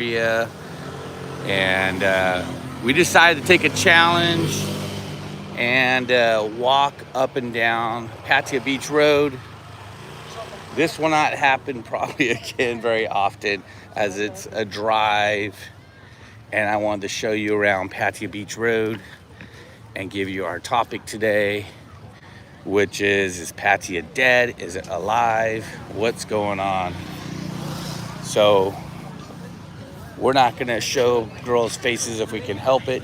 area, and we decided to take a challenge and walk up and down Pattaya Beach Road. This will not happen probably again very often, as it's a drive, and I wanted to show you around Pattaya Beach Road and give you our topic today, which is Pattaya dead? Is it alive? What's going on? So we're not going to show girls' faces if we can help it,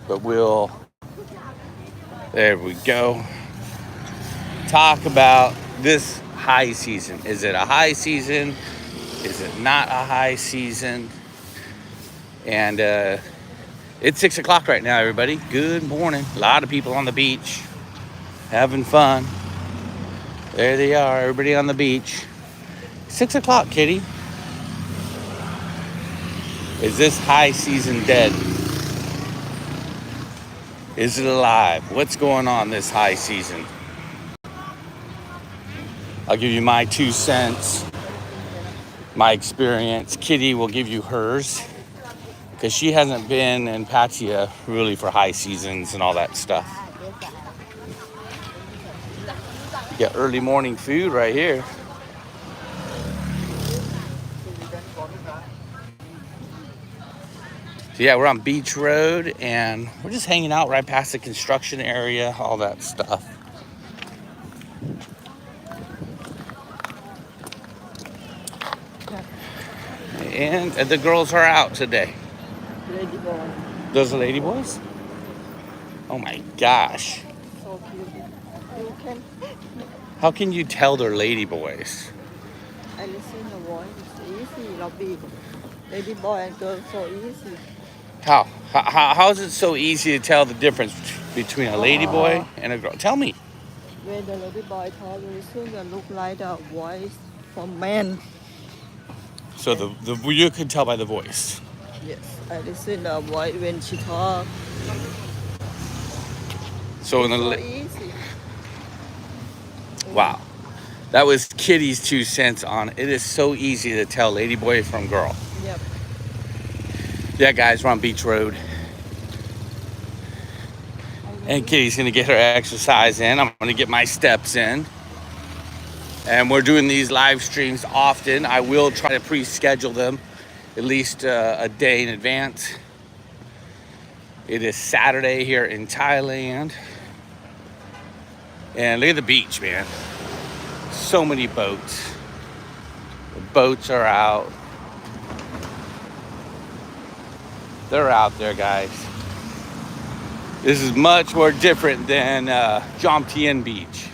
but there we go, talk about this high season. Is it a high season? Is it not a high season? And it's 6 o'clock right now, everybody. Good morning. A lot of people on the beach having fun. There they are, everybody on the beach. 6 o'clock, kitty. Is this high season dead? Is it alive? What's going on this high season? I'll give you my 2 cents, my experience. Kitty will give you hers, because she hasn't been in Pattaya really for high seasons and all that stuff. You got early morning food right here. So yeah, we're on Beach Road, and we're just hanging out right past the construction area, all that stuff. And the girls are out today. Lady boy. Those are lady boys? Oh my gosh. So cute. You can. How can you tell they're lady boys? I listen the voice. It's easy. Lobby. Lady boy and girl so easy. How is it so easy to tell the difference between a lady boy and a girl? Tell me. When the lady boy talk very soon, it look like the voice from man. So you can tell by the voice. Yes, I listen the voice when she talk. So So easy. Wow. That was Kitty's 2 cents on it. It is so easy to tell lady boy from girl. Yep. Yeah, guys, we're on Beach Road. And Kitty's going to get her exercise in. I'm going to get my steps in. And we're doing these live streams often. I will try to pre-schedule them at least a day in advance. It is Saturday here in Thailand. And look at the beach, man. So many boats. The boats are out. They're out there, guys. This is much more different than Jom Tien Beach.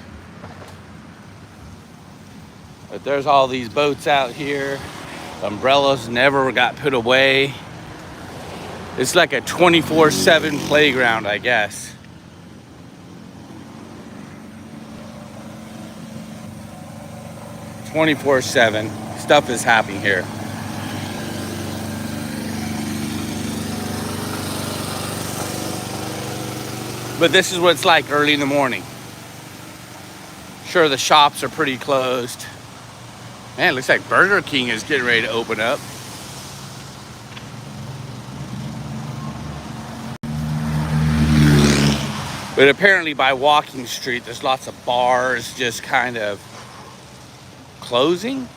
But there's all these boats out here. Umbrellas never got put away. It's like a 24/7 playground, I guess. "24/7 stuff is happening here." But this is what it's like early in the morning. Sure, the shops are pretty closed. Man, it looks like Burger King is getting ready to open up. But apparently by Walking Street, there's lots of bars just kind of closing.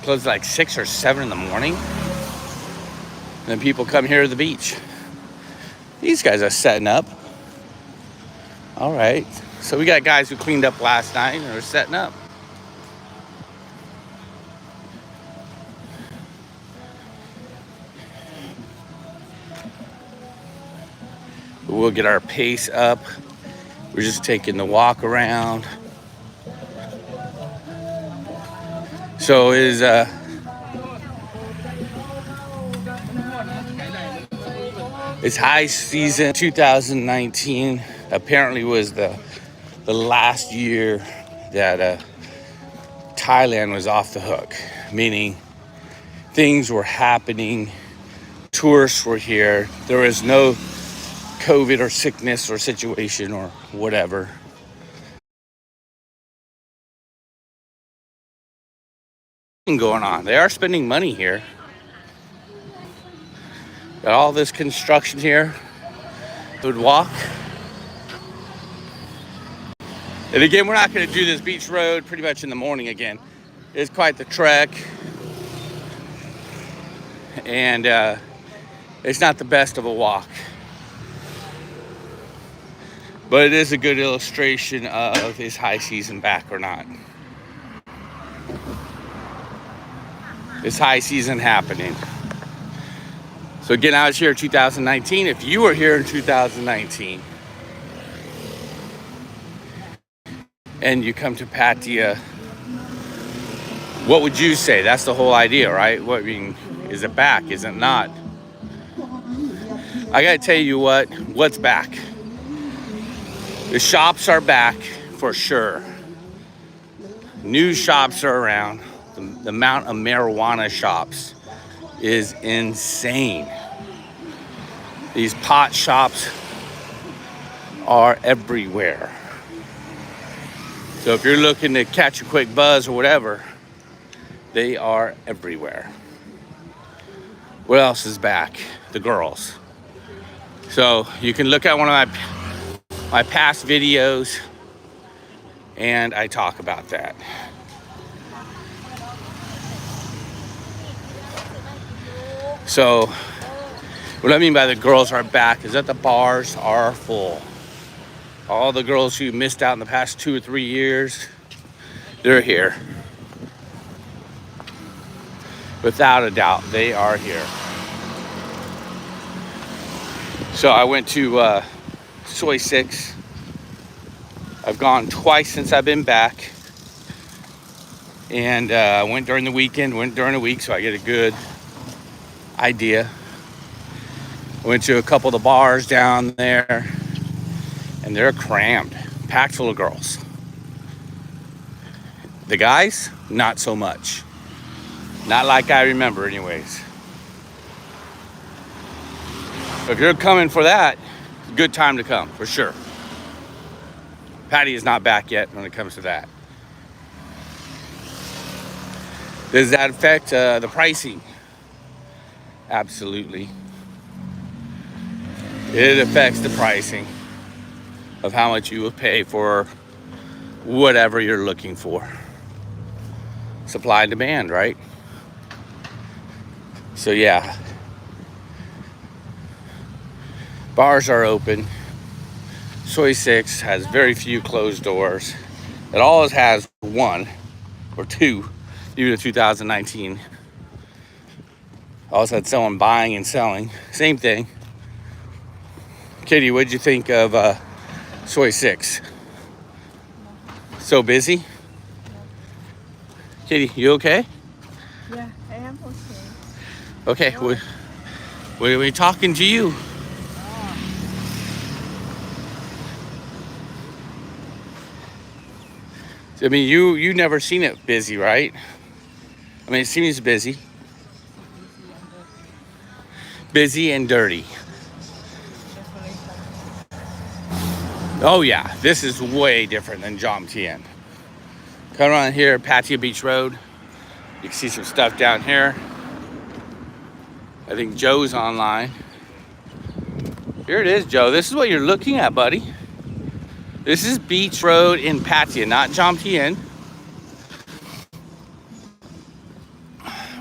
Close like 6 or 7 in the morning. And then people come here to the beach. These guys are setting up. All right. So we got guys who cleaned up last night and are setting up. We'll get our pace up. We're just taking the walk around. So it's high season 2019. Apparently was the last year that Thailand was off the hook, meaning things were happening, tourists were here, there was no COVID or sickness or situation or whatever. going on. They are spending money here. Got all this construction here. Would walk. And again, we're not going to do this beach road pretty much in the morning again. It's quite the trek. And it's not the best of a walk. But it is a good illustration of is high season back or not. Is high season happening? So again, I was here in 2019. If you were here in 2019 and you come to Pattaya, what would you say? That's the whole idea, right? What, I mean, is it back? Is it not? I gotta tell you what's back. The shops are back for sure. New shops are around. The amount of marijuana shops is insane. These pot shops are everywhere. So if you're looking to catch a quick buzz or whatever, they are everywhere. What else is back? The girls. So you can look at one of my past videos and I talk about that. So what I mean by the girls are back is that the bars are full. All the girls who missed out in the past 2 or 3 years, they're here. Without a doubt, they are here. So I went to Soy 6. I've gone twice since I've been back. And I went during the weekend, went during the week, so I get a good idea. I went to a couple of the bars down there, and they're crammed, packed full of girls. The guys, not so much. Not like I remember anyways. If you're coming for that, good time to come, for sure. Patty is not back yet when it comes to that. Does that affect the pricing? Absolutely. It affects the pricing of how much you will pay for whatever you're looking for. Supply and demand, right? So yeah. Bars are open. Soy 6 has very few closed doors. It always has 1 or 2, even in 2019. Always had someone buying and selling. Same thing. Katie, what'd you think of Soy 6? So busy? Katie, you okay? Yeah, I am okay. Okay, we're talking to you. I mean, you never seen it busy, right? I mean, it seems busy. Busy and dirty. Oh yeah, this is way different than Jom Tien. Come around here, Pattaya Beach Road. You can see some stuff down here. I think Joe's online. Here it is, Joe. This is what you're looking at, buddy. This is Beach Road in Pattaya, not Jom Tien.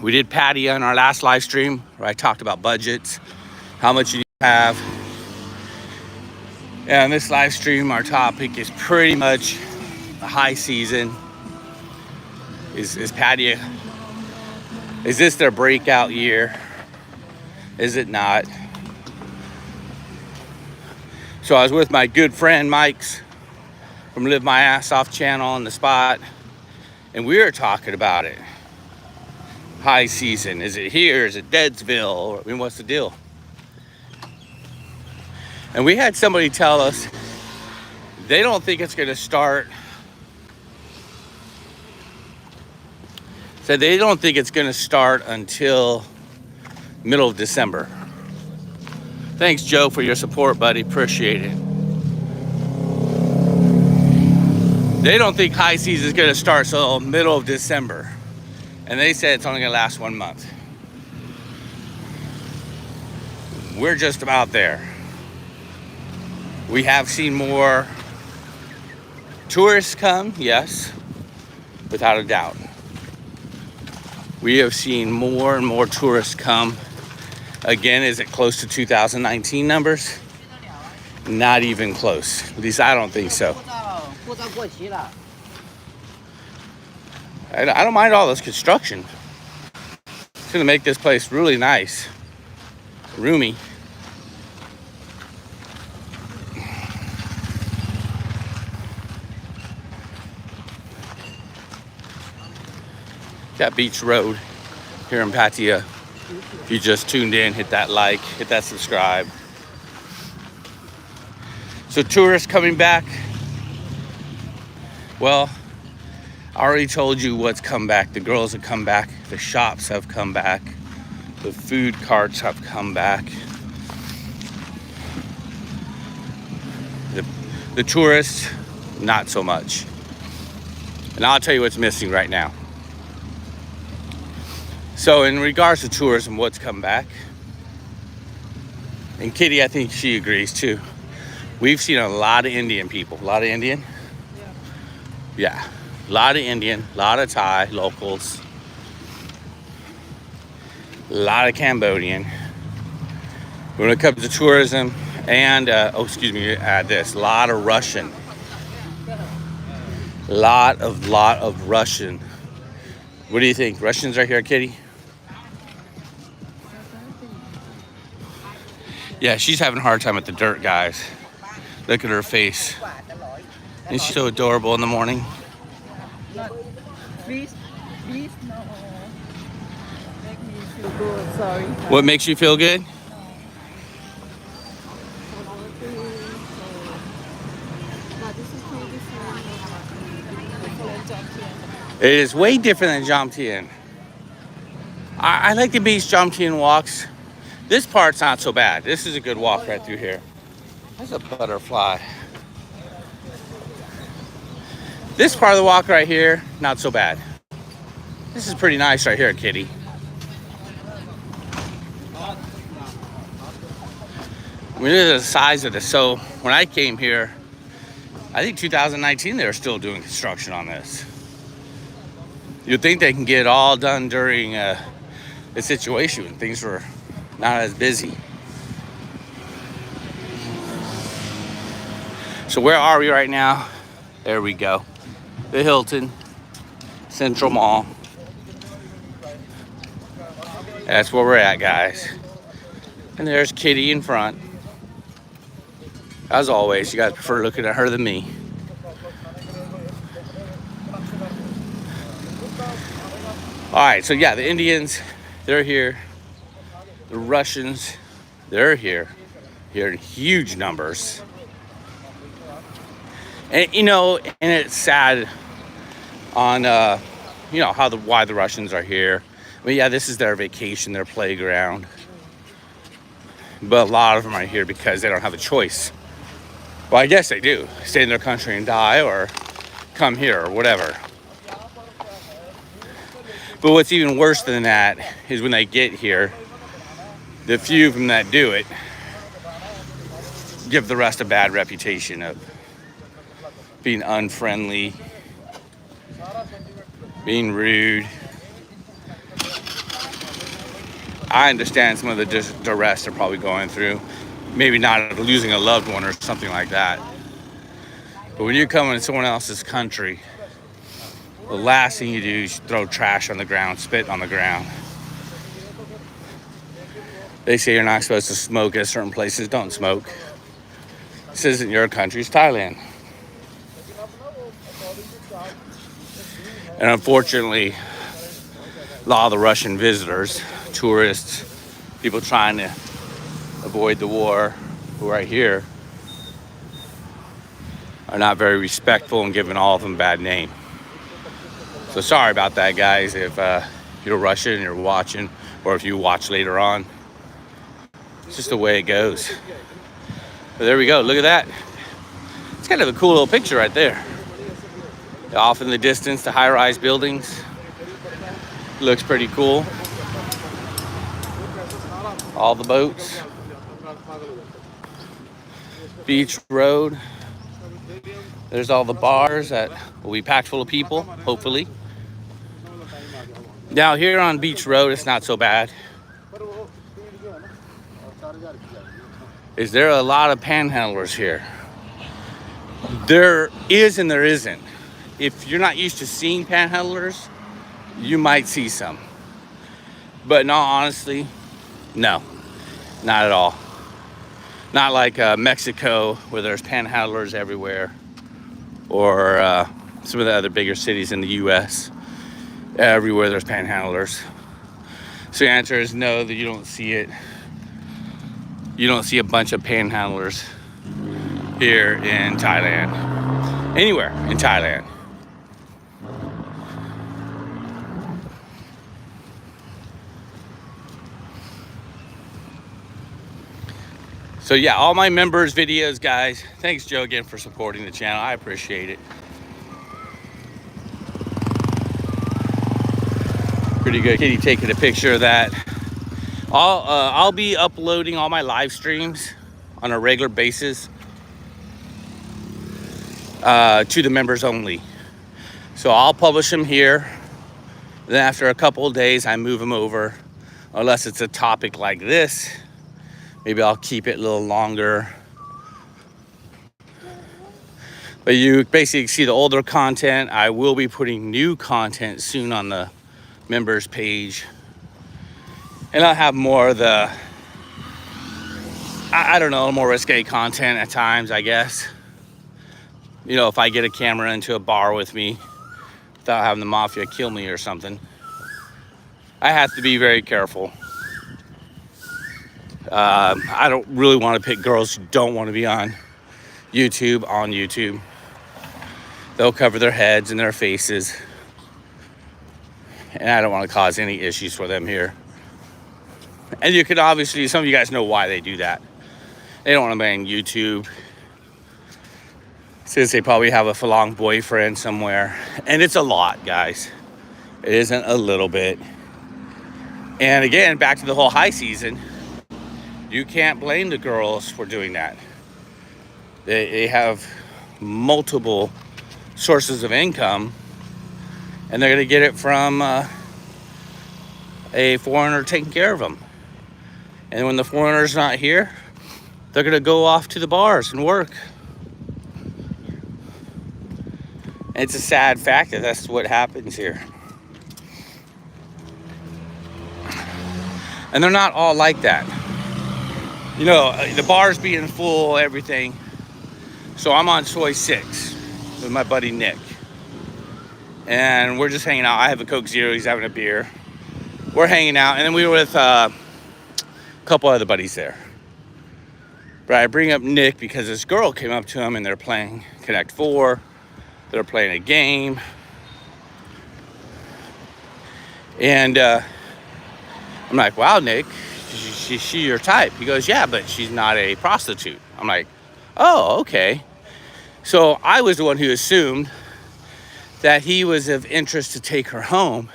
We did Pattaya in our last live stream where I talked about budgets, how much you have. And in this live stream, our topic is pretty much the high season. Is Pattaya, is this their breakout year? Is it not? So I was with my good friend Mike's from Live My Ass Off channel on the spot, and we were talking about it. High season, is it here? Is it Deadsville? I mean, what's the deal? And we had somebody tell us they don't think it's gonna start. Said they don't think it's gonna start until middle of December. Thanks, Joe, for your support, buddy. Appreciate it. They don't think high season is gonna start till middle of December. And they said it's only gonna last 1 month. We're just about there. We have seen more tourists come, yes, without a doubt. We have seen more and more tourists come. Again, is it close to 2019 numbers? Not even close. At least I don't think so. I don't mind all this construction. It's gonna make this place really nice, roomy. That beach road here in Pattaya. If you just tuned in, hit that like, hit that subscribe. So tourists coming back. Well, I already told you what's come back. The girls have come back. The shops have come back. The food carts have come back. The tourists, not so much. And I'll tell you what's missing right now. So in regards to tourism, what's come back, and Kitty, I think she agrees too. We've seen a lot of Indian people. A lot of Indian? Yeah. A lot of Indian, a lot of Thai locals, a lot of Cambodian. When it comes to tourism, and add this, a lot of Russian. Lot of Russian. What do you think? Russians are here, Kitty? Yeah, she's having a hard time with the dirt, guys. Look at her face. Isn't she so adorable in the morning? Please, no. Make me feel good. Sorry. What makes you feel good? It is way different than Jomtien. I like the beach Jomtien walks. This part's not so bad. This is a good walk right through here. There's a butterfly. This part of the walk right here, not so bad. This is pretty nice right here, Kitty. I mean, look at the size of this. So when I came here, I think 2019, they were still doing construction on this. You'd think they can get it all done during a situation when things were not as busy. So where are we right now? There we go. The Hilton Central Mall. That's where we're at, guys. And there's Kitty in front. As always, you guys prefer looking at her than me. All right, so yeah, the Indians, they're here. The Russians, they're here in huge numbers. And you know, and it's sad on why the Russians are here. I mean, yeah, this is their vacation, their playground. But a lot of them are here because they don't have a choice. Well, I guess they do. Stay in their country and die, or come here, or whatever. But what's even worse than that is when they get here, the few of them that do it give the rest a bad reputation of being unfriendly, being rude. I understand some of the duress they're probably going through. Maybe not losing a loved one or something like that. But when you come into someone else's country, the last thing you do is throw trash on the ground, spit on the ground. They say you're not supposed to smoke at certain places. Don't smoke. This isn't your country, it's Thailand. And unfortunately, a lot of the Russian visitors, tourists, people trying to avoid the war who are here, are not very respectful and giving all of them a bad name. So sorry about that, guys, if you're Russian and you're watching, or if you watch later on. It's just the way it goes. But there we go, look at that. It's kind of a cool little picture right there. Off in the distance, the high-rise buildings. Looks pretty cool. All the boats. Beach Road. There's all the bars that will be packed full of people, hopefully. Now here on Beach Road, it's not so bad. Is there a lot of panhandlers here? There is and there isn't. If you're not used to seeing panhandlers, you might see some. But in all honesty, no, not at all. Not like Mexico, where there's panhandlers everywhere, or some of the other bigger cities in the U.S. Everywhere there's panhandlers. So the answer is no, that you don't see it. You don't see a bunch of panhandlers here in Thailand. Anywhere in Thailand. So yeah, all my members' videos, guys. Thanks, Joe, again for supporting the channel. I appreciate it. Pretty good kitty taking a picture of that. I'll be uploading all my live streams on a regular basis to the members only. So I'll publish them here. Then after a couple of days, I move them over. Unless it's a topic like this, maybe I'll keep it a little longer. But you basically see the older content. I will be putting new content soon on the members page. And I'll have more of the, I don't know, more risque content at times, I guess. You know, if I get a camera into a bar with me without having the mafia kill me or something, I have to be very careful. I don't really want to pick girls who don't want to be on YouTube. They'll cover their heads and their faces. And I don't want to cause any issues for them here. And you can obviously, some of you guys know why they do that. They don't want to be on YouTube, since they probably have a feline boyfriend somewhere. And it's a lot, guys. It isn't a little bit. And again, back to the whole high season, you can't blame the girls for doing that. They have multiple sources of income, and they're going to get it from a foreigner taking care of them. And when the foreigner's not here, they're going to go off to the bars and work. And it's a sad fact that that's what happens here. And they're not all like that. You know, the bar's being full, everything. So I'm on Soy 6 with my buddy Nick. And we're just hanging out. I have a Coke Zero, he's having a beer. We're hanging out, and then we were with a couple other buddies there. But I bring up Nick because this girl came up to him and they're playing Connect 4. They're playing a game. And I'm like, wow, Nick, is she your type? He goes, yeah, but she's not a prostitute. I'm like, oh, okay. So I was the one who assumed that he was of interest to take her home.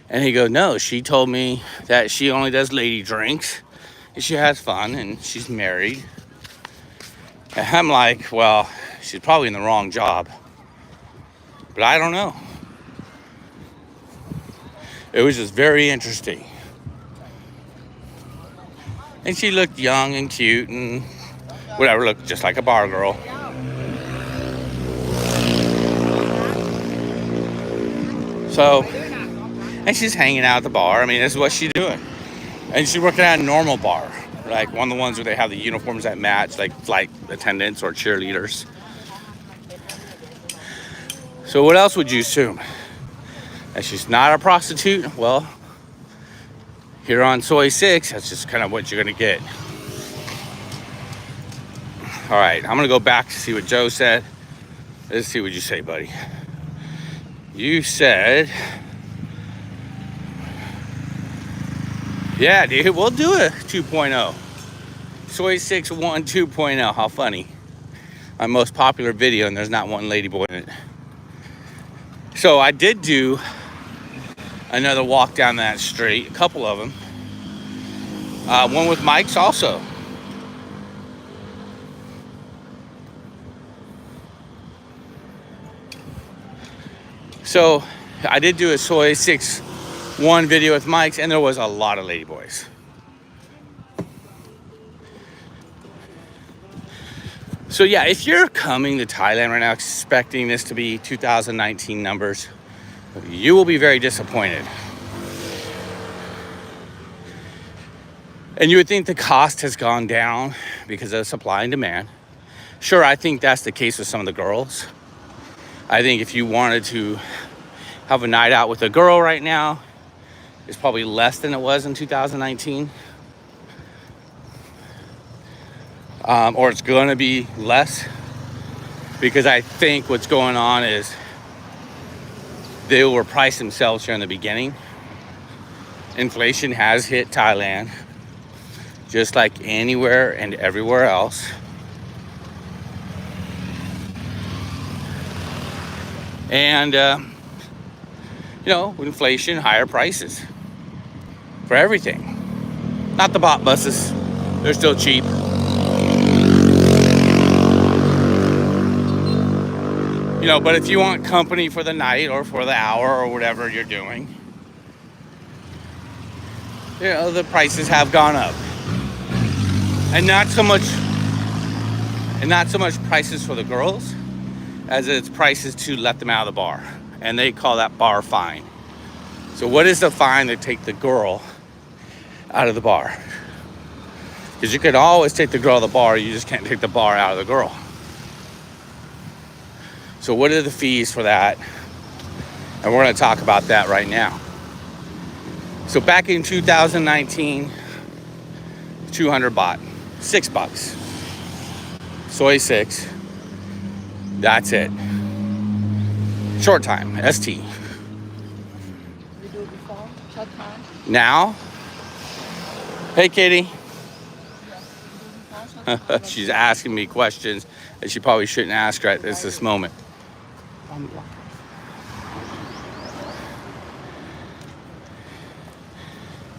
And he goes, no, she told me that she only does lady drinks. And she has fun, and she's married. And I'm like, well, she's probably in the wrong job. But I don't know. It was just very interesting. And she looked young and cute and whatever, looked just like a bar girl. So, and she's hanging out at the bar. I mean, this is what she's doing. And she's working at a normal bar. Like one of the ones where they have the uniforms that match, like flight attendants or cheerleaders. So what else would you assume? That she's not a prostitute? Well, here on Soy 6, that's just kind of what you're going to get. All right, I'm going to go back to see what Joe said. Let's see what you say, buddy. You said, yeah, dude, we'll do a 2.0. Soy 6 1 2.0. How funny. My most popular video, and there's not one ladyboy in it. So I did do another walk down that street, a couple of them. One with Mike's also. So I did do a soy 6-1 video with Mike's, and there was a lot of ladyboys. So yeah, if you're coming to Thailand right now expecting this to be 2019 numbers, you will be very disappointed. And you would think the cost has gone down because of supply and demand. Sure, I think that's the case with some of the girls. I think if you wanted to have a night out with a girl right now, it's probably less than it was in 2019. Or it's going to be less, because I think what's going on is they overpriced themselves here in the beginning. Inflation has hit Thailand, just like anywhere and everywhere else. And, with inflation, higher prices for everything. Not the bot buses, they're still cheap. But if you want company for the night or for the hour or whatever you're doing, the prices have gone up. And not so much prices for the girls as it's prices to let them out of the bar. And they call that bar fine. So what is the fine to take the girl out of the bar? Because you can always take the girl out of the bar, you just can't take the bar out of the girl. So what are the fees for that? And we're going to talk about that right now. So back in 2019, 200 baht, $6. Soy 6. That's it. Short time, ST. We do before, short time. Now, hey Katie. Yes, we do before, short time. She's asking me questions that she probably shouldn't ask right at this moment.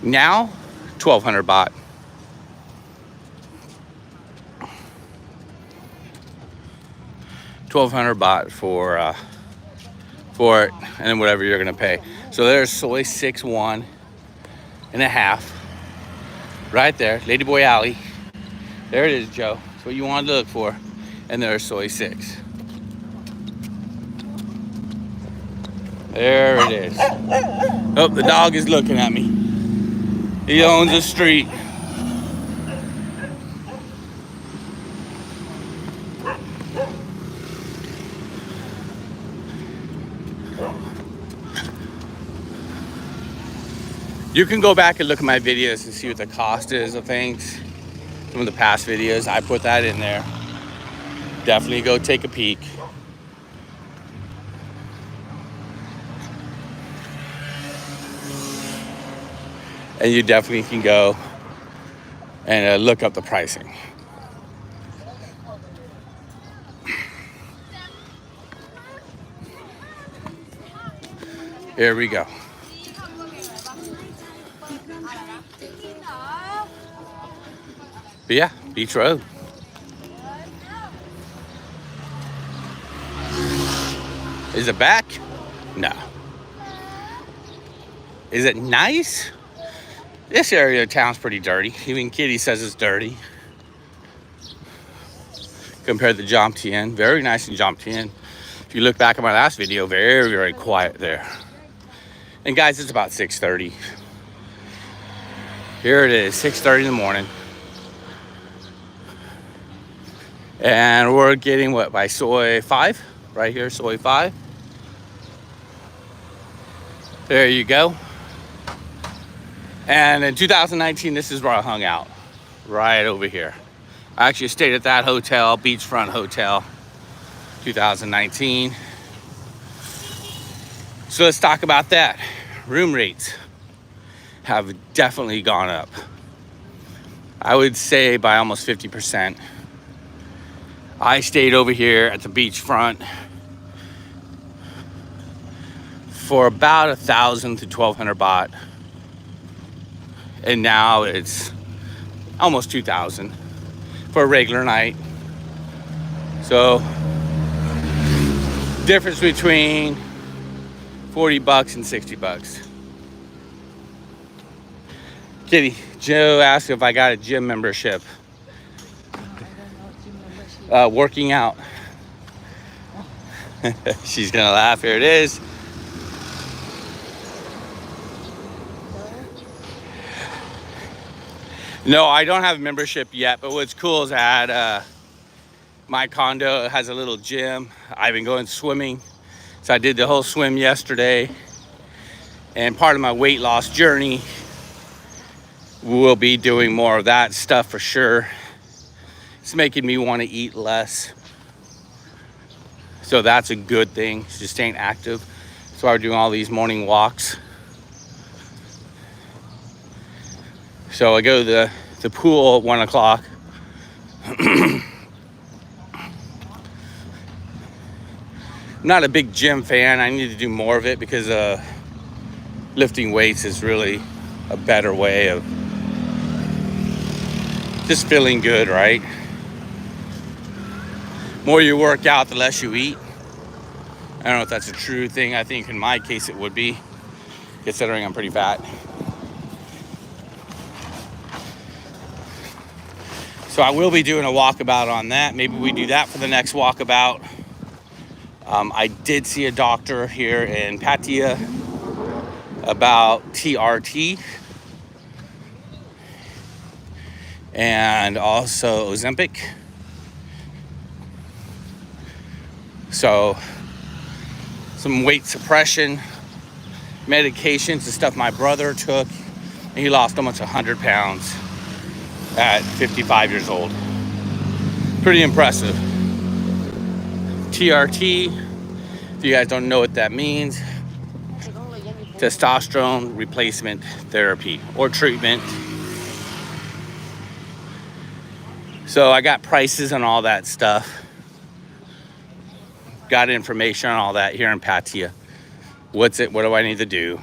Now, 1,200 baht. $1,200 for it, and then whatever you're gonna pay. So there's soy 6-1 and a half, right there, Ladyboy Alley. There it is, Joe. That's what you wanted to look for. And there's soy 6. There it is. Oh, the dog is looking at me. He owns the street. You can go back and look at my videos and see what the cost is of things. Some of the past videos, I put that in there. Definitely go take a peek. And you definitely can go and look up the pricing. Here we go. But yeah, Beach Road. Is it back? No. Is it nice? This area of town's pretty dirty. Even Kitty says it's dirty. Compared to Jomtien. Very nice in Jomtien. If you look back at my last video, very, very quiet there. And guys, it's about 6:30. Here it is, 6:30 in the morning. And we're getting what, by soy 5? Right here, soy 5. There you go. And in 2019, this is where I hung out. Right over here. I actually stayed at that hotel, beachfront hotel, 2019. So let's talk about that. Room rates have definitely gone up. I would say by almost 50%. I stayed over here at the beachfront for about 1,000 to 1,200 baht, and now it's almost 2,000 for a regular night. So difference between 40 bucks and 60 bucks. Kitty, Joe asked if I got a gym membership. I don't know gym membership. Working out. She's gonna laugh. Here it is. No, I don't have a membership yet, but what's cool is at my condo has a little gym. I've been going swimming. So I did the whole swim yesterday. And part of my weight loss journey, we'll be doing more of that stuff for sure. It's making me want to eat less. So that's a good thing, just staying active. So we're doing all these morning walks. So I go to the pool at 1 o'clock. Not a big gym fan. I need to do more of it because lifting weights is really a better way of just feeling good, right? More you work out, the less you eat. I don't know if that's a true thing. I think in my case it would be, considering I'm pretty fat. So I will be doing a walkabout on that. Maybe we do that for the next walkabout. I did see a doctor here in Pattaya about TRT and also Ozempic. So some weight suppression medications, the stuff my brother took, and he lost almost 100 pounds at 55 years old. Pretty impressive. TRT, if you guys don't know what that means, testosterone replacement therapy or treatment. So I got prices on all that stuff. Got information on all that here in Pattaya. What's it? What do I need to do?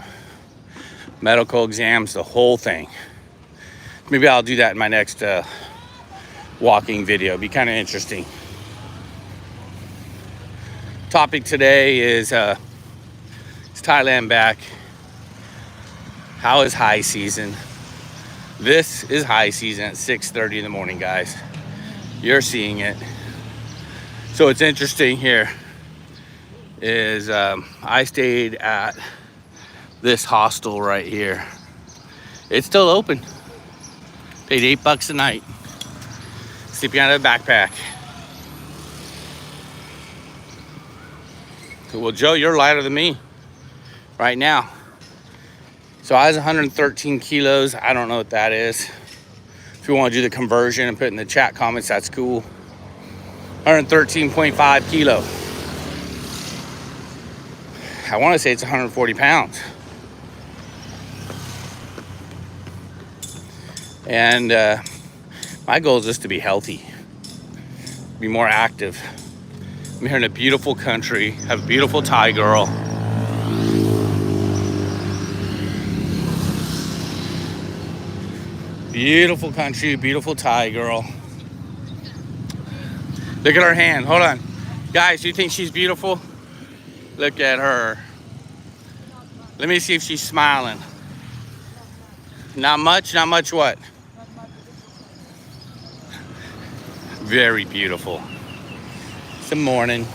Medical exams, the whole thing. Maybe I'll do that in my next walking video. It'd be kind of interesting. Topic today is Thailand back. How is high season? This is high season at 6:30 in the morning, guys. You're seeing it. So it's interesting here is I stayed at this hostel right here. It's still open. Paid $8 a night. Sleeping out of a backpack. Well, Joe, you're lighter than me right now. So I was 113 kilos. I don't know what that is. If you want to do the conversion and put it in the chat comments, that's cool. 113.5 kilo. I want to say it's 140 pounds. And my goal is just to be healthy, be more active. I'm here in a beautiful country, have a beautiful Thai girl. Beautiful country, beautiful Thai girl. Look at her hand, hold on. Guys, do you think she's beautiful? Look at her. Let me see if she's smiling. Not much what? Very beautiful. It's the morning.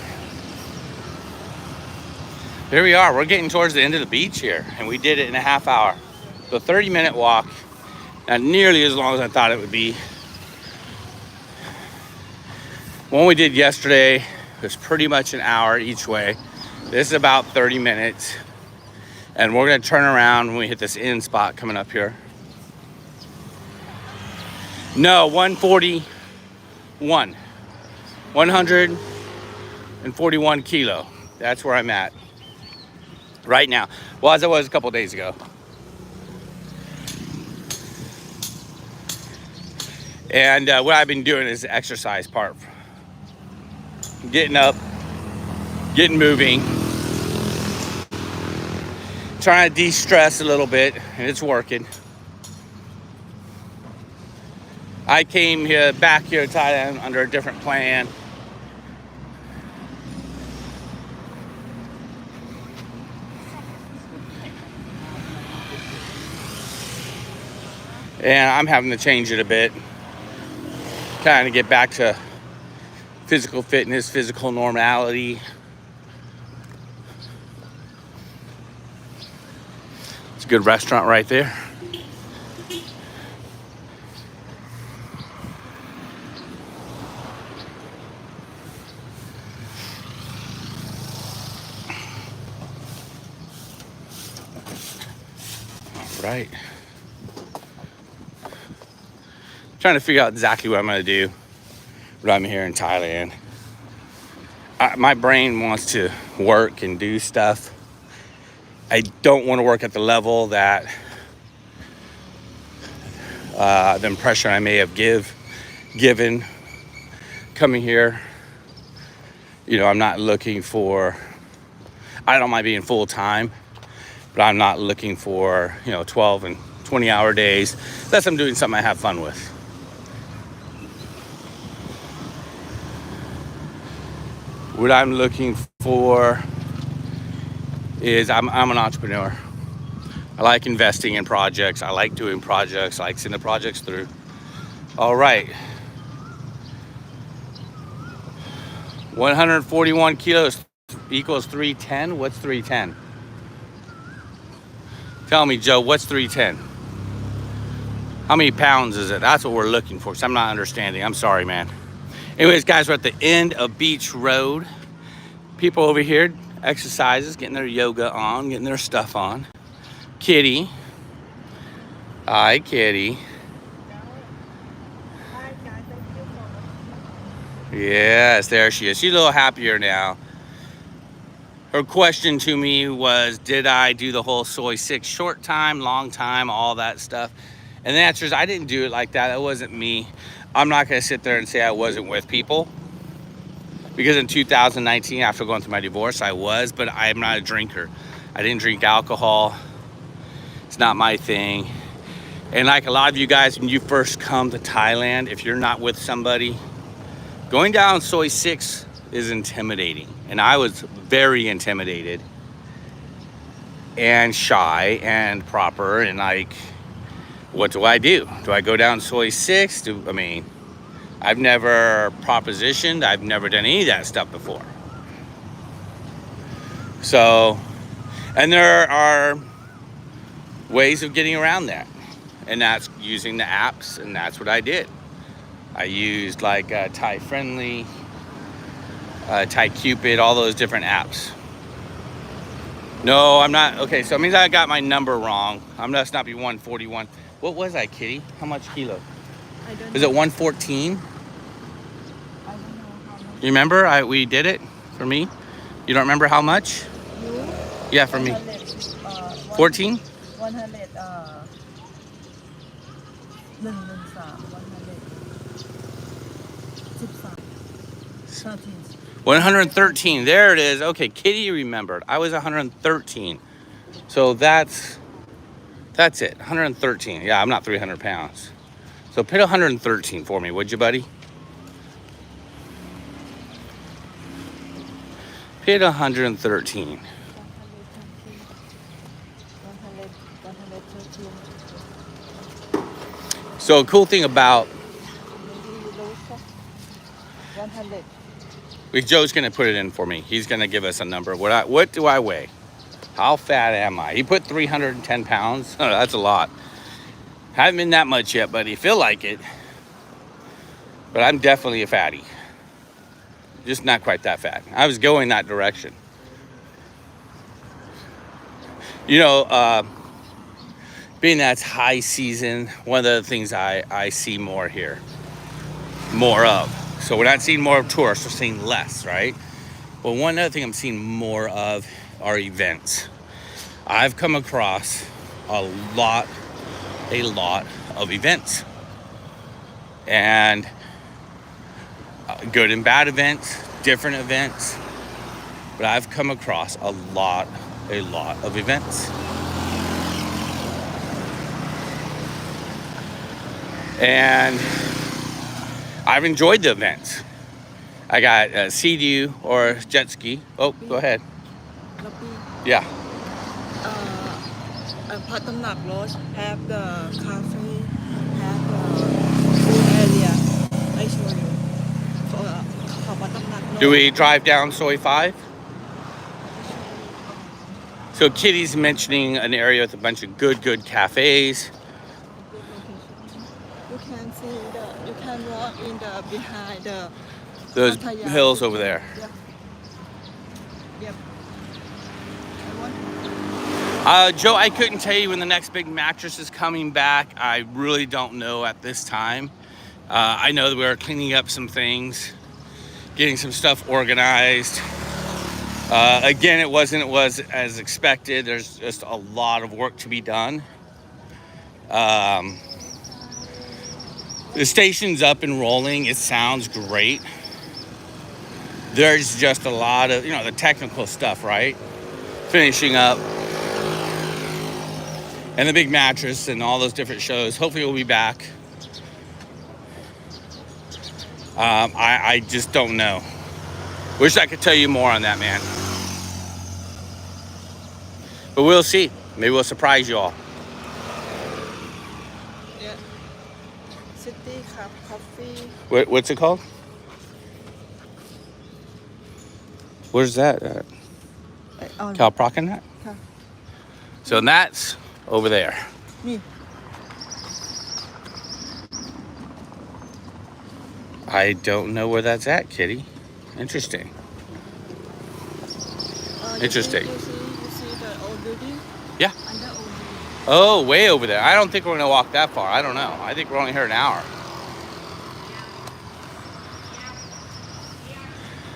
Here we are, we're getting towards the end of the beach here, and we did it in a half hour. So 30-minute walk, not nearly as long as I thought it would be. One we did yesterday was pretty much an hour each way. This is about 30 minutes. And we're gonna turn around when we hit this end spot coming up here. No, 141. 141 kilo. That's where I'm at right now. Well, as I was a couple days ago. And what I've been doing is the exercise part. Getting up, getting moving. trying to de-stress a little bit, and it's working. I came here back here to Thailand under a different plan. And I'm having to change it a bit. Kind of get back to physical fitness, physical normality. It's a good restaurant right there. All right. Trying to figure out exactly what I'm going to do when I'm here in Thailand. My brain wants to work and do stuff. I don't want to work at the level that the impression I may have given coming here. You know, I'm not looking for, I don't mind being full time, but I'm not looking for, 12 and 20 hour days unless I'm doing something I have fun with. What I'm looking for is I'm an entrepreneur. I like investing in projects. I like doing projects. I like seeing the projects through. All right. 141 kilos equals 310. What's 310? Tell me, Joe, what's 310? How many pounds is it? That's what we're looking for. So I'm not understanding. I'm sorry, man. Anyways, guys, we're at the end of Beach Road. People over here, exercises, getting their yoga on, getting their stuff on. Kitty. Hi, Kitty. Yes, there she is. She's a little happier now. Her question to me was, did I do the whole soy 6 short time, long time, all that stuff? And the answer is I didn't do it like that. That wasn't me. I'm not going to sit there and say I wasn't with people. Because in 2019, after going through my divorce, I was, but I'm not a drinker. I didn't drink alcohol. It's not my thing. And like a lot of you guys, when you first come to Thailand, if you're not with somebody, going down soy 6 is intimidating. And I was very intimidated and shy and proper and like, what do I do? Do I go down soy 6? I've never propositioned. I've never done any of that stuff before. So, and there are ways of getting around that. And that's using the apps, and that's what I did. I used like Thai Friendly, Thai Cupid, all those different apps. No, I'm not. Okay, so it means I got my number wrong. I must not be 141. What was I, Kitty? How much kilo? I don't Is know. it 114? I don't know how much. You remember we did it for me? You don't remember how much? You? Yeah, for me. 14? 100, 13. 113. There it is. Okay, Kitty remembered. I was 113. So that's it. 113. Yeah, I'm not 300 pounds. So put 113 for me, would you, buddy? Put 113. 113. So a cool thing about, Maybe you lose 100. Joe's gonna put it in for me. He's gonna give us a number. What do I weigh? How fat am I? He put 310 pounds. Oh, that's a lot. Haven't been that much yet, but I feel like it. But I'm definitely a fatty. Just not quite that fat. I was going that direction. Being that's high season, one of the things I see more here. More of. So we're not seeing more of tourists, we're seeing less, right? But one other thing I'm seeing more of are events. I've come across a lot of events. And good and bad events, different events. But I've come across a lot a lot of events. And I've enjoyed the events. I got a Sea-Doo or jet ski. Oh, go ahead. ล็อบบี้ Yeah. Pat Tamnak Lodge have the cafe, have the food area. I show you. For Pat Tamnak Lodge. Do we drive down Soi 5? So Kitty's mentioning an area with a bunch of good cafes. You can see you can walk in the behind the Those Pattaya hills Beach over there. Yep. Yep. Joe, I couldn't tell you when the next big mattress is coming back. I really don't know at this time. I know that we're cleaning up some things, getting some stuff organized. Again, it wasn't as expected. There's just a lot of work to be done. The station's up and rolling. It sounds great. There's just a lot of, the technical stuff, right? Finishing up. And the big mattress and all those different shows. Hopefully we'll be back. I just don't know. Wish I could tell you more on that, man. But we'll see. Maybe we'll surprise you all. Yeah. City Cup Coffee. What's it called? Where's that at? On Calprocanat? Cal- So that's over there. นี่ I don't know where that's at, Kitty. Interesting. Interesting. You see the old building? Yeah. Under old building. Oh, way over there. I don't think we're going to walk that far. I don't know. I think we're only here an hour.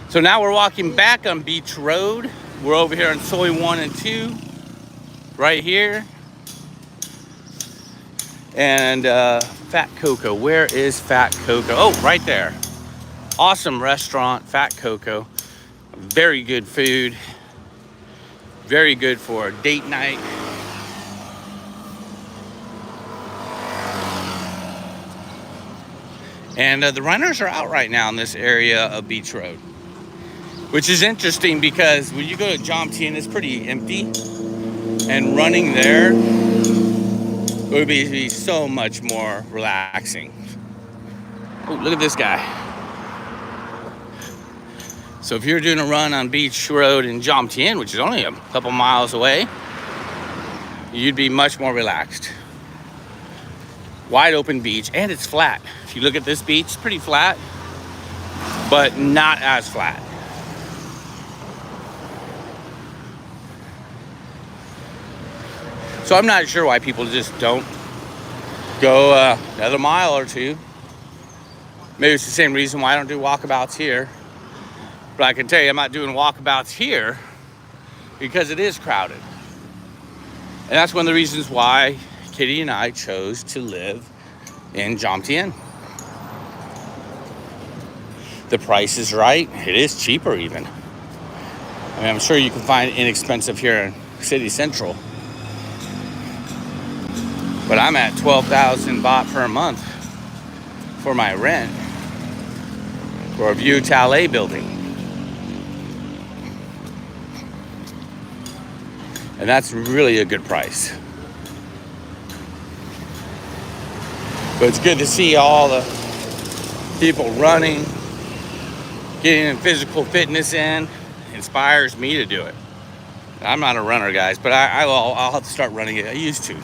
So now we're walking back on Beach Road. We're over here on Soi 1 and 2. Right here. And Fat Coco. Where is Fat Coco? Oh, right there. Awesome restaurant, Fat Coco. Very good food. Very good for date night. And the runners are out right now in this area of Beach Road. Which is interesting because when you go to Jomtien, it's pretty empty. And running there would be so much more relaxing. Oh, look at this guy. So if you're doing a run on Beach Road in Jomtien, which is only a couple miles away, you'd be much more relaxed. Wide open beach, and it's flat. If you look at this beach, it's pretty flat, but not as flat. So I'm not sure why people just don't go another mile or two. Maybe it's the same reason why I don't do walkabouts here. But I can tell you I'm not doing walkabouts here because it is crowded. And that's one of the reasons why Kitty and I chose to live in Jomtien. The price is right. It is cheaper even. I mean, I'm sure you can find inexpensive here in City Central. But I'm at 12,000 baht per month for my rent for a View Talle building. And that's really a good price. But it's good to see all the people running, getting physical fitness in. Inspires me to do it. I'm not a runner, guys, but I'll have to start running it. I used to.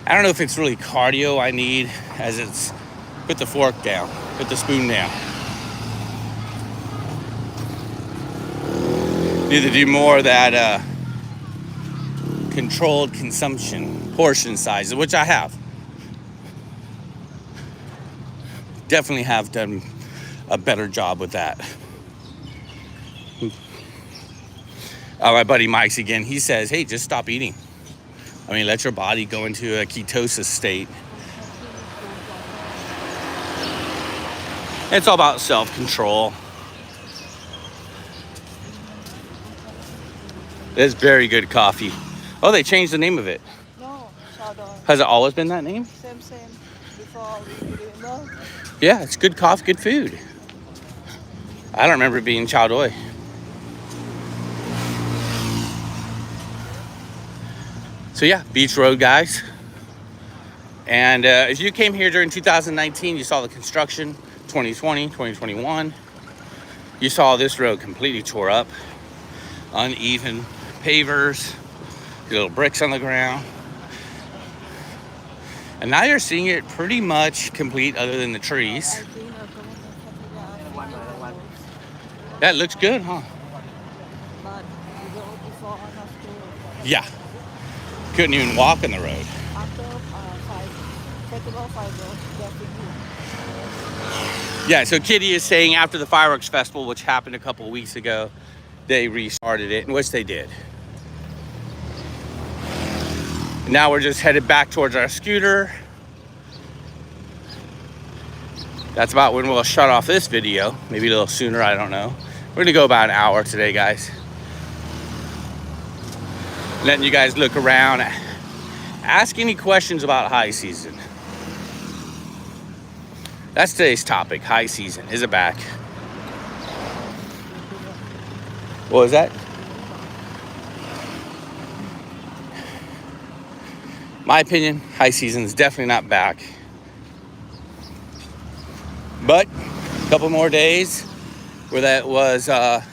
I don't know if it's really cardio I need, as it's put the fork down, put the spoon down. Need to do more of that controlled consumption, portion sizes, which I have. Definitely have done a better job with that. My buddy Mike's again, he says, hey, just stop eating. I mean, let your body go into a ketosis state. It's all about self-control. It's very good coffee. Oh, they changed the name of it. No, Chowdon. Has it always been that name? Same. Before we didn't know. Yeah, it's good coffee, good food. I don't remember it being Chow Doi. So yeah, Beach Road, guys. And if you came here during 2019, you saw the construction, 2020, 2021. You saw this road completely tore up. Uneven pavers, little bricks on the ground. And now you're seeing it pretty much complete other than the trees. I think That looks good, huh? but you go before and after. Yeah. Couldn't even walk on the road. After festival 5 days, definitely. Yeah, so Kitty is saying after the fireworks festival, which happened a couple of weeks ago, they restarted it, which they did. Now we're just headed back towards our scooter. That's about when we'll shut off this video. Maybe a little sooner, I don't know. We're gonna go about an hour today, guys. Letting you guys look around. Ask any questions about high season. That's today's topic, high season. Is it back? What was that? My opinion, high season is definitely not back. But a couple more days where that was a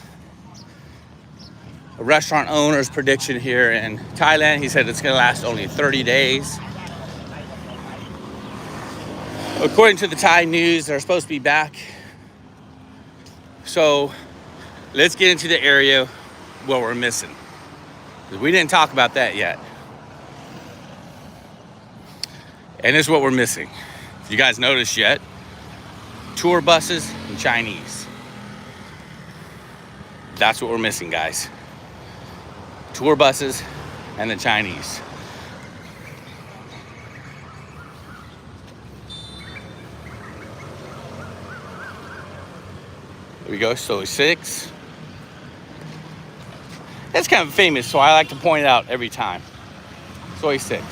restaurant owner's prediction here in Thailand. He said it's going to last only 30 days. According to the Thai news, they're supposed to be back. So let's get into the area what we're missing. We didn't talk about that yet. And this is what we're missing. If you guys noticed yet, tour buses and Chinese. That's what we're missing, guys. Tour buses and the Chinese. There we go, so 6. That's kind of famous, so I like to point it out every time. Soy 6.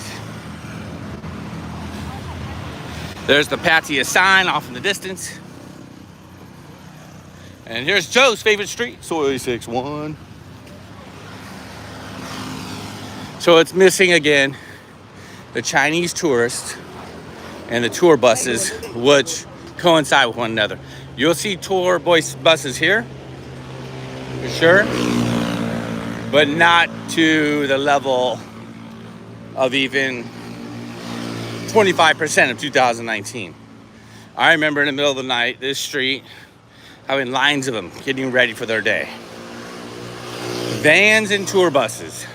There's the Pattaya sign off in the distance. And here's Joe's favorite street, Soy 61. So it's missing again the Chinese tourists and the tour buses, which coincide with one another. You'll see tour buses here, for sure, but not to the level of even 25% of 2019. I remember in the middle of the night, this street, having lines of them getting ready for their day. Vans and tour buses.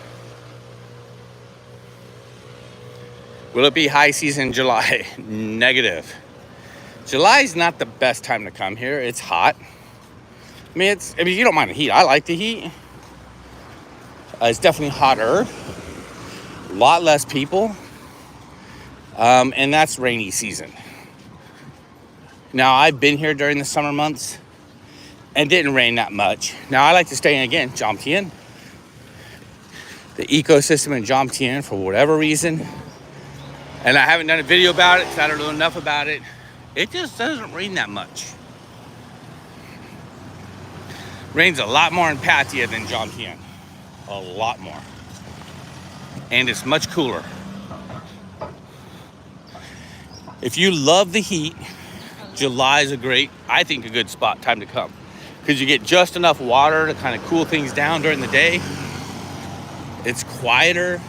Will it be high season in July? Negative. July is not the best time to come here. It's hot. I mean, you don't mind the heat. I like the heat. It's definitely hotter. A lot less people. And that's rainy season. Now, I've been here during the summer months and didn't rain that much. Now, I like to stay in again, Jomtien. The ecosystem in Jomtien, for whatever reason, and I haven't done a video about it because I don't know enough about it. It just doesn't rain that much. Rains a lot more in Pattaya than Jomtien. A lot more. And it's much cooler. If you love the heat, July is I think a good time to come. Because you get just enough water to kind of cool things down during the day. It's quieter.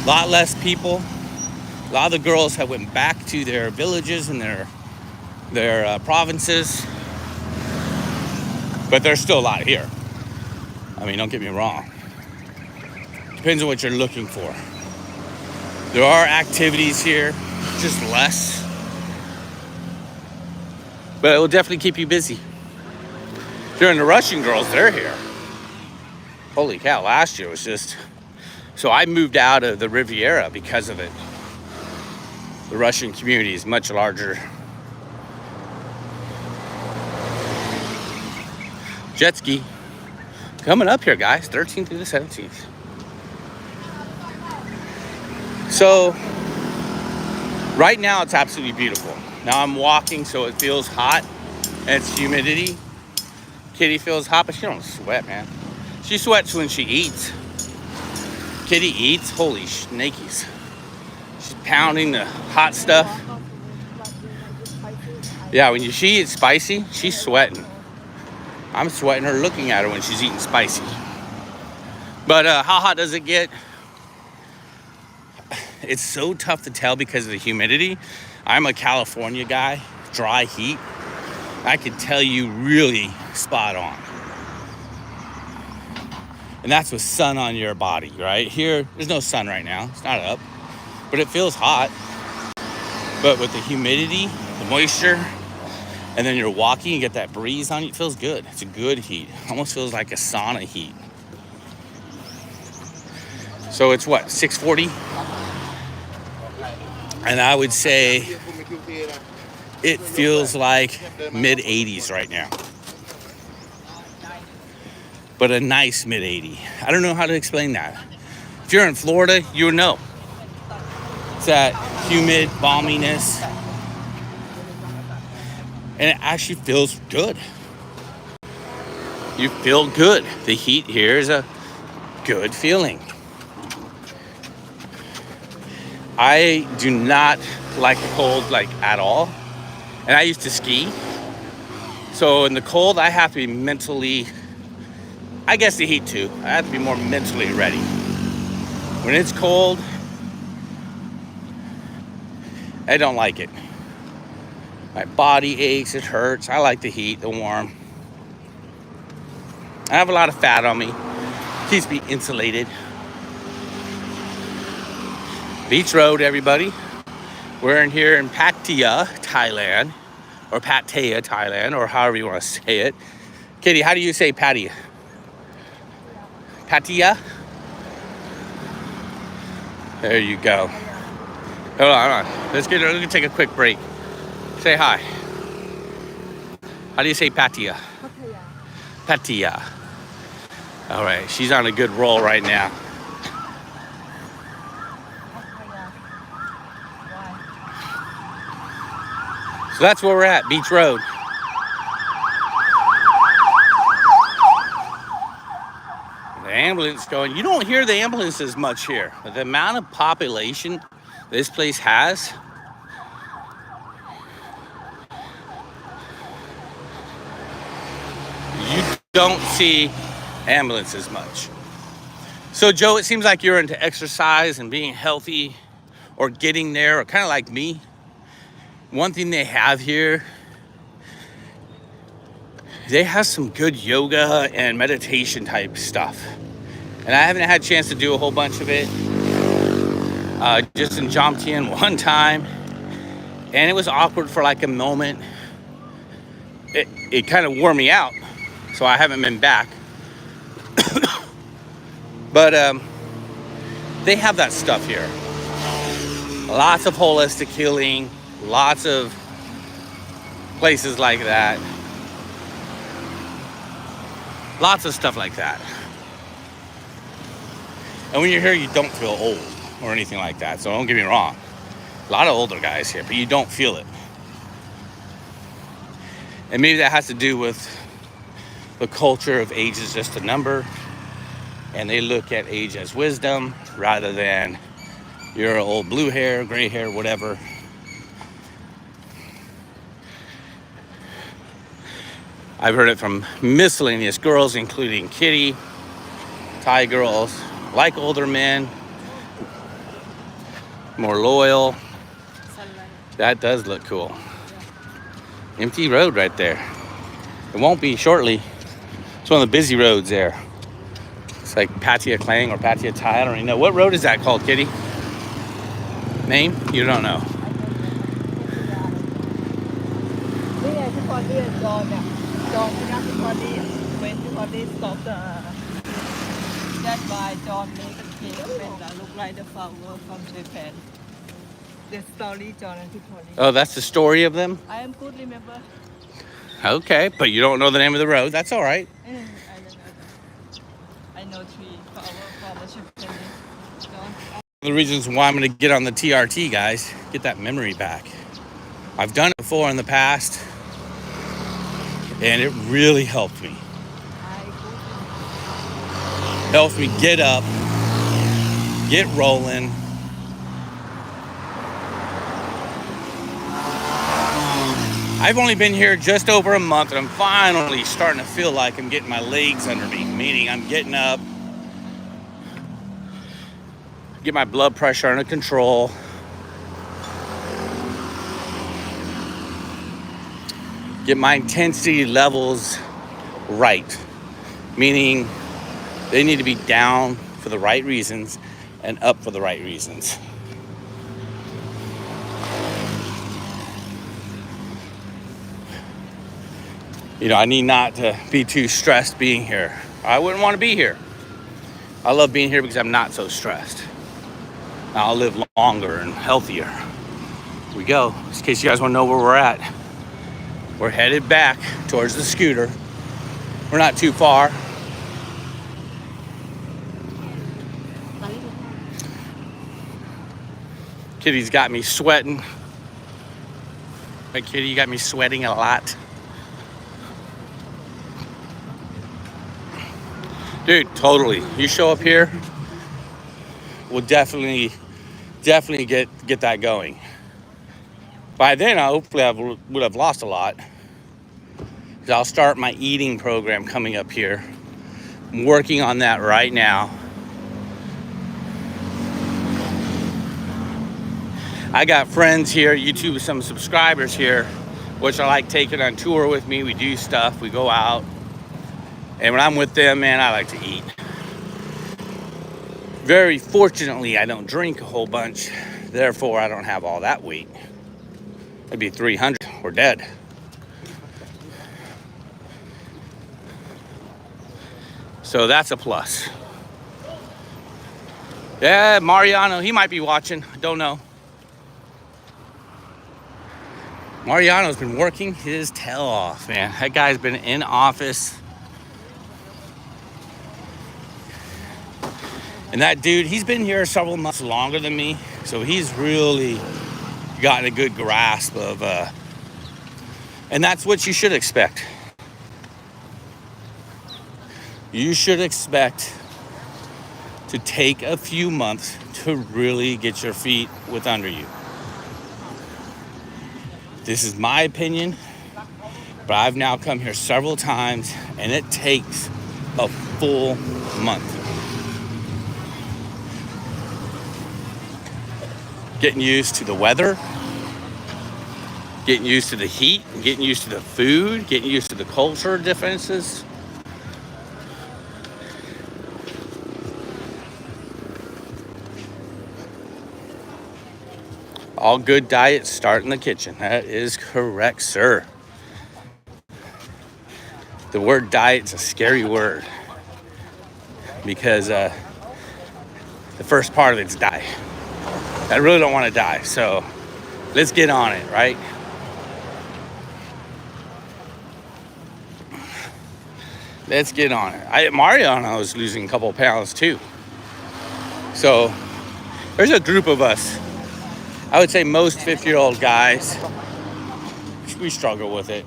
A lot less people. A lot of the girls have went back to their villages and their provinces. But there's still a lot here. I mean, don't get me wrong. Depends on what you're looking for. There are activities here, just less. But it will definitely keep you busy. During the Russian girls, they're here. Holy cow, last year was just... So I moved out of the Riviera because of it. The Russian community is much larger. Jet ski. coming up here, guys, 13th through the 17th. So right now it's absolutely beautiful. Now I'm walking, so it feels hot and it's humidity. Kitty feels hot, but she don't sweat, man. She sweats when she eats. Kitty eats, holy snakies. She's pounding the hot stuff. Yeah, when she eats spicy, she's sweating. I'm sweating her looking at her when she's eating spicy. But how hot does it get? It's so tough to tell because of the humidity. I'm a California guy, dry heat. I can tell you really spot on. And that's with sun on your body, right? Here, there's no sun right now. It's not up, but it feels hot. But with the humidity, the moisture, and then you're walking, you get that breeze on you, it feels good. It's a good heat. Almost feels like a sauna heat. So it's what, 6:40? And I would say it feels like mid 80s right now. But a nice mid 80. I don't know how to explain that. If you're in Florida, you would know. It's that humid balminess. And it actually feels good. You feel good. The heat here is a good feeling. I do not like the cold like at all. And I used to ski. So in the cold, I have to be mentally, I guess the heat too. I have to be more mentally ready. When it's cold, I don't like it. My body aches, it hurts. I like the heat, the warm. I have a lot of fat on me. Keeps me insulated. Beach Road, everybody. We're in here in Pattaya, Thailand. Or Pattaya, Thailand, or however you want to say it. Kitty, how do you say Pattaya? Pattaya? There you go. Hold on. Let's take a quick break. Say hi. How do you say Pattaya? Pattaya. All right, she's on a good roll right now. So that's where we're at, Beach Road. The ambulance going. You don't hear the ambulances much here. The amount of population this place has. You don't see ambulances much. So Joe, it seems like you're into exercise and being healthy or getting there, or kind of like me. One thing they have here, they have some good yoga and meditation type stuff. And I haven't had a chance to do a whole bunch of it. Just in Jomtien one time. And it was awkward for like a moment. It kind of wore me out. So I haven't been back. But they have that stuff here. Lots of holistic healing. Lots of places like that. Lots of stuff like that. And when you're here, you don't feel old or anything like that. So don't get me wrong. A lot of older guys here, but you don't feel it. And maybe that has to do with the culture of age is just a number. And they look at age as wisdom rather than you're old blue hair, gray hair, whatever. I've heard it from miscellaneous girls, including Kitty. Thai girls like older men, more loyal. That does look cool. Empty road right there. It won't be shortly. It's one of the busy roads there. It's like Pattaya Klang or Pattaya Thai. I don't even know. What road is that called, Kitty? Name? You don't know. That's why John made a cake and look like the flower from Japan. The story John and Tiffany. Oh, that's the story of them? I am good, remember? Okay, but you don't know the name of the road. That's all right. I don't know. no tree for our Japanese. The reasons why I'm going to get on the TRT, guys, get that memory back. I've done it before in the past, and it really helped me. Helps me get up, get rolling. I've only been here just over a month, and I'm finally starting to feel like I'm getting my legs under me, meaning I'm getting up, get my blood pressure under control. Get my intensity levels right, meaning they need to be down for the right reasons and up for the right reasons. You know, I need not to be too stressed being here. I wouldn't want to be here. I love being here because I'm not so stressed. I'll live longer and healthier. Here we go. Just in case you guys want to know where we're at. We're headed back towards the scooter. We're not too far. Kitty's got me sweating. Hey, Kitty, you got me sweating a lot. Dude, totally. You show up here, we'll definitely get that going. By then, hopefully I would have lost a lot. I'll start my eating program coming up here. I'm working on that right now. I got friends here, YouTube, some subscribers here, which I like taking on tour with me. We do stuff, we go out. And when I'm with them, man, I like to eat. Very fortunately, I don't drink a whole bunch. Therefore, I don't have all that weight. It'd be 300, we're dead. So that's a plus. Yeah, Mariano, he might be watching. Don't know. Mariano's been working his tail off, man. That guy's been in office. And that dude, he's been here several months longer than me. So he's really gotten a good grasp of, and that's what you should expect. You should expect to take a few months to really get your feet with under you. This is my opinion, but I've now come here several times and it takes a full month. Getting used to the weather, getting used to the heat, getting used to the food, getting used to the culture differences. All good diets start in the kitchen. That is correct, sir. The word diet's a scary word because the first part of it's die. I really don't want to die, so let's get on it, right? Let's get on it. Mariano is losing a couple of pounds too. So there's a group of us. I would say most 50-year-old guys, we struggle with it.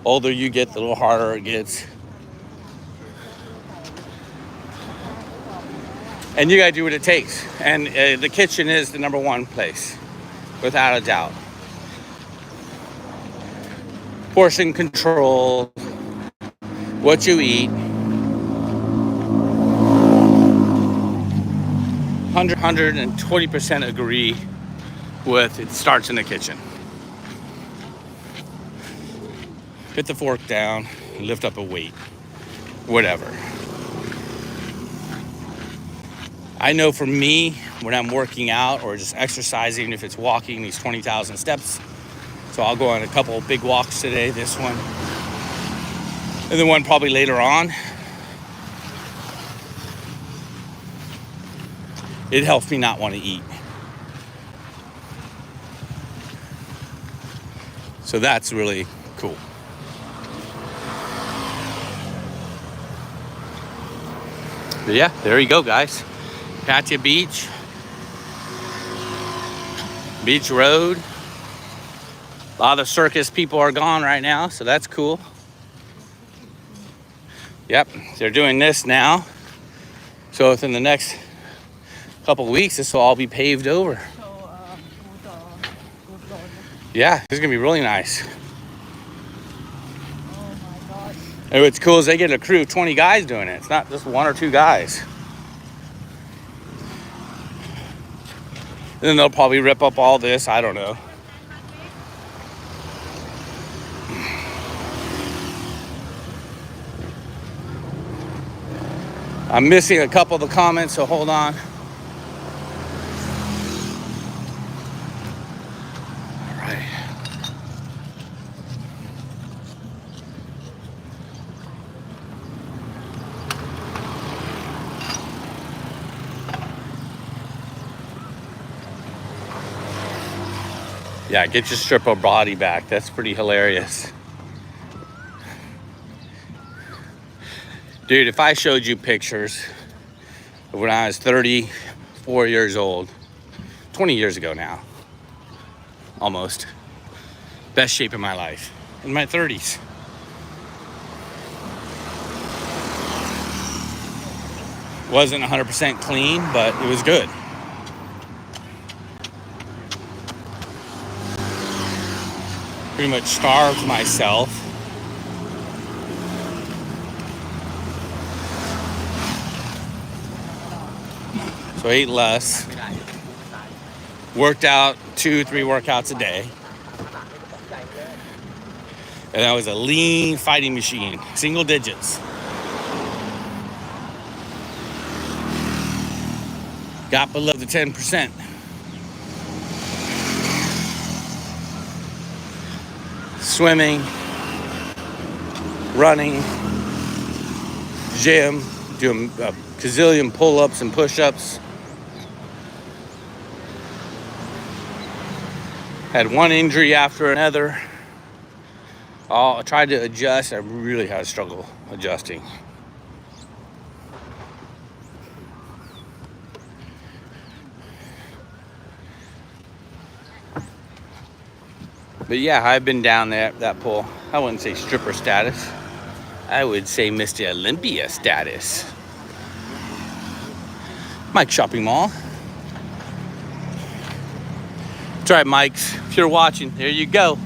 Older you get, the little harder it gets. And you gotta do what it takes. And the kitchen is the number one place, without a doubt. Portion control, what you eat. 120% agree with it starts in the kitchen. Put the fork down, lift up a weight, whatever. I know for me, when I'm working out or just exercising, if it's walking these 20,000 steps, so I'll go on a couple of big walks today, this one, and then one probably later on. It helps me not want to eat. So that's really cool. But yeah, there you go, guys. Pattaya Beach Road. A lot of circus people are gone right now, so that's cool. Yep, they're doing this now. So within the next couple weeks, this will all be paved over. Yeah, this is gonna be really nice. And what's cool is they get a crew of 20 guys doing it. It's not just 1 or 2 guys. And then they'll probably rip up all this, I don't know. I'm missing a couple of the comments, so hold on. All right. Yeah, get your stripper body back. That's pretty hilarious. Dude, if I showed you pictures of when I was 34 years old, 20 years ago now, almost, best shape of my life, in my 30s. Wasn't 100% clean, but it was good. Pretty much starved myself. So I ate less. Worked out 2-3 workouts a day. And I was a lean fighting machine, single digits. Got below the 10%. Swimming, running, gym, doing a gazillion pull-ups and push-ups. Had one injury after another. I tried to adjust. I really had a struggle adjusting. But yeah, I've been down there at that pool. I wouldn't say stripper status. I would say Mr. Olympia status. Mike Shopping Mall. That's right, Mike's. If you're watching, there you go.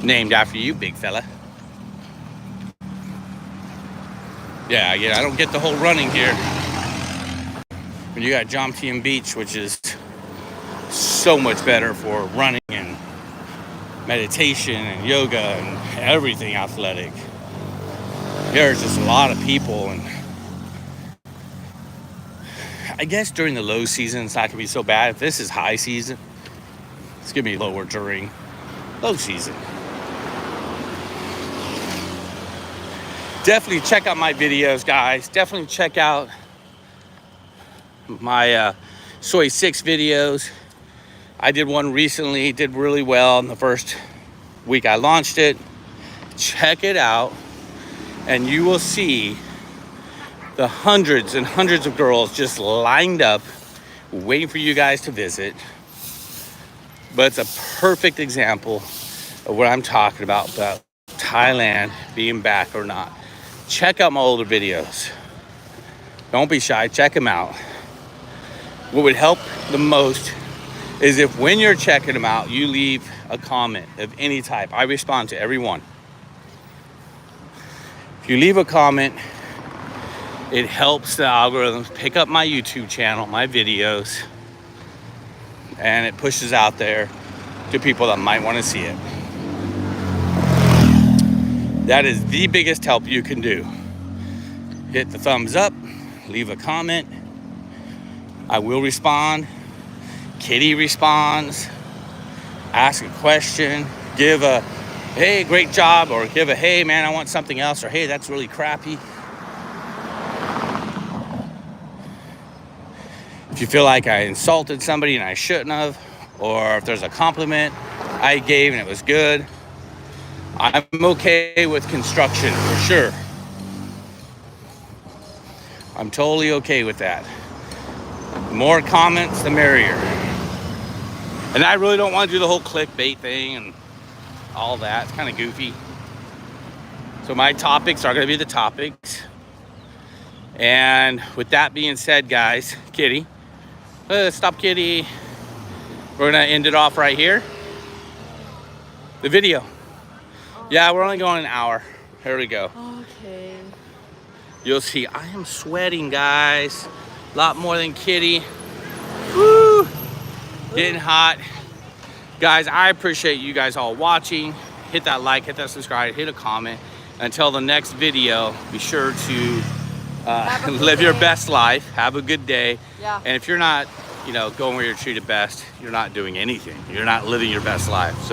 Named after you, big fella. Yeah, I don't get the whole running here. When you got Jomtien Beach, which is so much better for running and meditation and yoga and everything athletic. There's just a lot of people, and I guess during the low season it's not gonna be so bad. If this is high season, it's gonna be lower during low season. Definitely check out my videos, guys. Definitely check out my Soy 6 videos. I did one recently, did really well in the first week I launched it. Check it out, and you will see the hundreds and hundreds of girls just lined up, waiting for you guys to visit. But it's a perfect example of what I'm talking about Thailand being back or not. Check out my older videos. Don't be shy, check them out. What would help the most is if when you're checking them out, you leave a comment of any type. I respond to every one. If you leave a comment, it helps the algorithms pick up my YouTube channel, my videos, and it pushes out there to people that might want to see it. That is the biggest help you can do. Hit the thumbs up, leave a comment. I will respond. Kitty responds. Ask a question. Give a, hey, great job, or give a, hey, man, I want something else, or hey, that's really crappy. If you feel like I insulted somebody and I shouldn't have, or if there's a compliment I gave and it was good, I'm okay with construction for sure. I'm totally okay with that. The more comments, the merrier. And I really don't want to do the whole clickbait thing and all that. It's kind of goofy. So my topics are going to be the topics. And with that being said, guys, Kitty, stop, Kitty. We're going to end it off right here. The video. Yeah, we're only going an hour. Here we go. Okay. You'll see I am sweating, guys. A lot more than Kitty. Woo! Getting hot. Guys, I appreciate you guys all watching. Hit that like, hit that subscribe, hit a comment. Until the next video, be sure to live your best life. Have a good day. Yeah. And if you're not, going where you're treated best, you're not doing anything. You're not living your best life. So go